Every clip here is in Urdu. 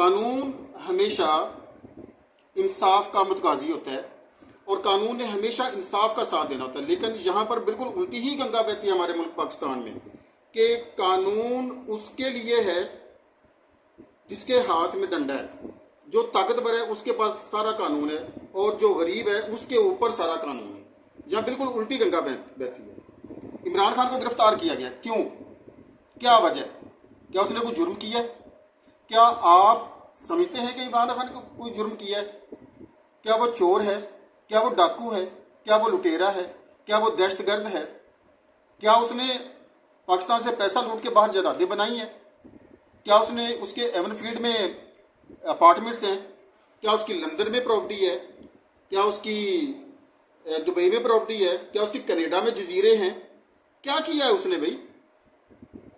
قانون ہمیشہ انصاف کا متقاضی ہوتا ہے اور قانون نے ہمیشہ انصاف کا ساتھ دینا ہوتا ہے، لیکن یہاں پر بالکل الٹی ہی گنگا بہتی ہے ہمارے ملک پاکستان میں کہ قانون اس کے لیے ہے جس کے ہاتھ میں ڈنڈا ہے، جو طاقتور ہے اس کے پاس سارا قانون ہے اور جو غریب ہے اس کے اوپر سارا قانون ہے۔ یہاں بالکل الٹی گنگا بہتی ہے۔ عمران خان کو گرفتار کیا گیا، کیوں؟ کیا وجہ؟ کیا اس نے کوئی جرم کیا ہے؟ کیا آپ سمجھتے ہیں کہ عمران خان کو کوئی جرم کیا ہے؟ کیا وہ چور ہے؟ کیا وہ ڈاکو ہے؟ کیا وہ لٹیرا ہے؟ کیا وہ دہشت گرد ہے؟ کیا اس نے پاکستان سے پیسہ لوٹ کے باہر جائیدادیں بنائی ہیں؟ کیا اس نے اس کے ایون فیلڈ میں اپارٹمنٹس ہیں؟ کیا اس کی لندن میں پراپرٹی ہے؟ کیا اس کی دبئی میں پراپرٹی ہے؟ کیا اس کی کینیڈا میں جزیرے ہیں؟ کیا کیا ہے اس نے بھائی؟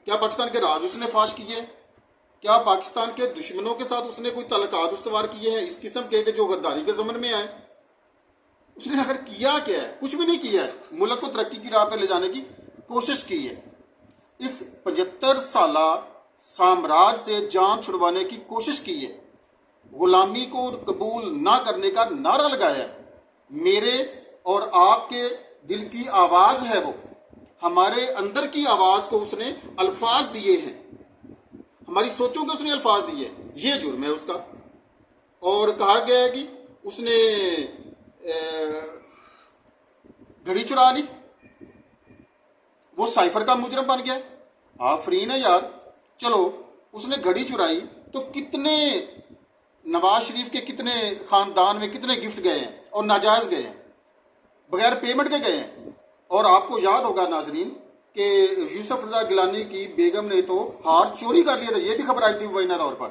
کیا پاکستان کے راز اس نے فاش کیے ہیں؟ کیا پاکستان کے دشمنوں کے ساتھ اس نے کوئی تعلقات استوار کیے ہیں اس قسم کے جو غداری کے ضمن میں آئے؟ اس نے اگر کیا کیا ہے؟ کچھ بھی نہیں کیا ہے۔ ملک کو ترقی کی راہ پہ لے جانے کی کوشش کی ہے۔ اس 75 سالہ سامراج سے جان چھڑوانے کی کوشش کی ہے۔ غلامی کو قبول نہ کرنے کا نعرہ لگایا ہے۔ میرے اور آپ کے دل کی آواز ہے وہ، ہمارے اندر کی آواز کو اس نے الفاظ دیے ہیں، ہماری سوچوں کو اس نے الفاظ دیے ہیں۔ یہ جرم ہے اس کا۔ اور کہا گیا ہے کہ اس نے گھڑی چرا لی، وہ سائفر کا مجرم بن گیا۔ آفرین ہے یار۔ چلو اس نے گھڑی چرائی تو کتنے نواز شریف کے کتنے خاندان میں کتنے گفٹ گئے ہیں اور ناجائز گئے ہیں، بغیر پیمنٹ کے گئے ہیں۔ اور آپ کو یاد ہوگا ناظرین کہ یوسف رضا گیلانی کی بیگم نے تو ہار چوری کر لیا تھا، یہ بھی خبر آئی تھی مبینہ طور پر،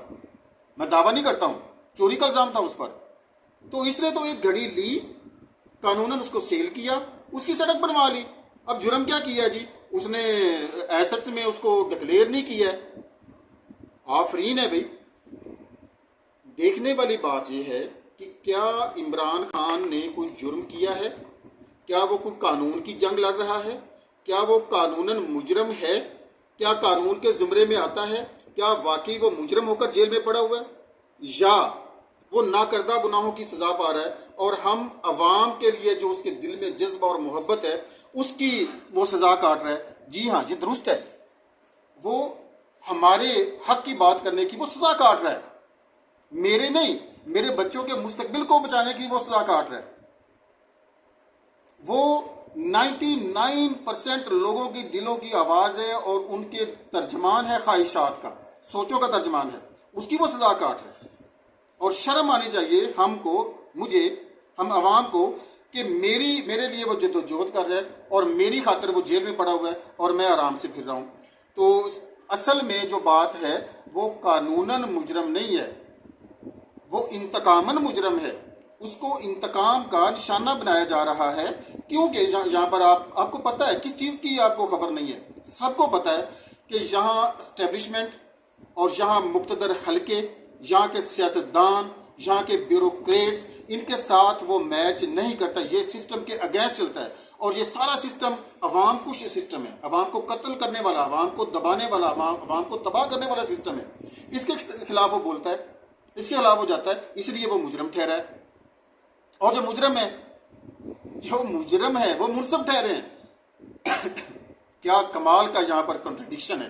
میں دعویٰ نہیں کرتا ہوں، چوری کا الزام تھا اس پر۔ تو اس نے تو ایک گھڑی لی، قانوناً اس کو سیل کیا، اس کی سڑک بنوا لی۔ اب جرم کیا کیا جی؟ اس نے ایسٹس میں اس کو ڈکلیئر نہیں کیا ہے۔ آفرین ہے بھائی۔ دیکھنے والی بات یہ ہے کہ کیا عمران خان نے کوئی جرم کیا ہے؟ کیا وہ کوئی قانون کی جنگ لڑ رہا ہے؟ کیا وہ قانوناً مجرم ہے؟ کیا قانون کے زمرے میں آتا ہے؟ کیا واقعی وہ مجرم ہو کر جیل میں پڑا ہوا ہے، یا وہ ناکردہ گناہوں کی سزا پا رہا ہے اور ہم عوام کے لیے جو اس کے دل میں جذبہ اور محبت ہے اس کی وہ سزا کاٹ رہا ہے؟ جی ہاں، یہ درست ہے، وہ ہمارے حق کی بات کرنے کی وہ سزا کاٹ رہا ہے، میرے نہیں، میرے بچوں کے مستقبل کو بچانے کی وہ سزا کاٹ رہا ہے۔ وہ 99% لوگوں کی دلوں کی آواز ہے اور ان کے ترجمان ہے، خواہشات کا، سوچوں کا ترجمان ہے، اس کی وہ سزا کاٹ رہا ہے۔ اور شرم آنی چاہیے ہم کو، مجھے، ہم عوام کو کہ میرے لیے وہ جدوجہد کر رہا ہے اور میری خاطر وہ جیل میں پڑا ہوا ہے اور میں آرام سے پھر رہا ہوں۔ تو اصل میں جو بات ہے وہ قانوناً مجرم نہیں ہے، وہ انتقاماً مجرم ہے۔ اس کو انتقام کا نشانہ بنایا جا رہا ہے، کیونکہ یہاں پر آپ کو پتہ ہے کس چیز کی آپ کو خبر نہیں ہے، سب کو پتہ ہے کہ یہاں اسٹیبلشمنٹ اور یہاں مقتدر حلقے، یہاں کے سیاستدان، یہاں کے بیوروکریٹس، ان کے ساتھ وہ میچ نہیں کرتا، یہ سسٹم کے اگینسٹ چلتا ہے۔ اور یہ سارا سسٹم عوام کش سسٹم ہے، عوام کو قتل کرنے والا، عوام کو دبانے والا، عوام کو تباہ کرنے والا سسٹم ہے۔ اس کے خلاف وہ بولتا ہے، اس کے خلاف وہ جاتا ہے، اس لیے وہ مجرم ٹھہرا ہے۔ اور جو مجرم ہے وہ منصف ٹھہرے ہیں۔ کیا کمال کا یہاں پر کنٹرڈکشن ہے۔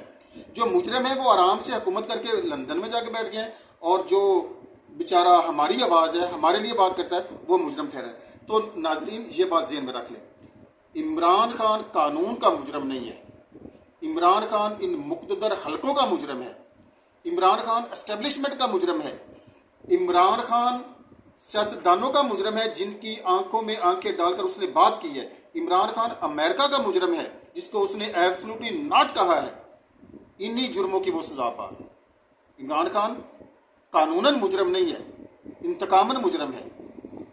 جو مجرم ہے وہ آرام سے حکومت کر کے لندن میں جا کے بیٹھ گئے ہیں، اور جو بیچارہ ہماری آواز ہے، ہمارے لیے بات کرتا ہے، وہ مجرم ٹھہرا ہے۔ تو ناظرین یہ بات ذہن میں رکھ لیں، عمران خان قانون کا مجرم نہیں ہے، عمران خان ان مقتدر حلقوں کا مجرم ہے، عمران خان اسٹیبلشمنٹ کا مجرم ہے، عمران خان سیاستدانوں کا مجرم ہے جن کی آنکھوں میں آنکھیں ڈال کر اس نے بات کی ہے، عمران خان امریکہ کا مجرم ہے جس کو اس نے ایبسلوٹلی ناٹ کہا ہے۔ انہی جرموں کی وہ سزا پا رہا ہے۔ عمران خان قانوناً مجرم نہیں ہے، انتقاماً مجرم ہے،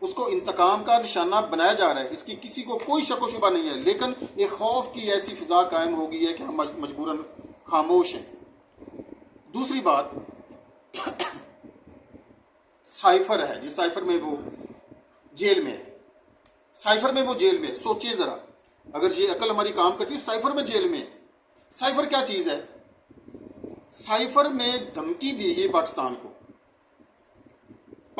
اس کو انتقام کا نشانہ بنایا جا رہا ہے، اس کی کسی کو کوئی شک و شبہ نہیں ہے، لیکن ایک خوف کی ایسی فضا قائم ہو گئی ہے کہ ہم مجبوراً خاموش ہیں۔ دوسری بات سائفر ہے، یہ سائفر میں وہ جیل میں ہے، سائفر میں وہ جیل میں ہے۔ سوچیں ذرا، اگر یہ عقل ہماری کام کرتی ہے، سائفر میں جیل میں ہے۔ سائفر کیا چیز ہے؟ سائفر میں دھمکی دی گئی پاکستان کو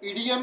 PDM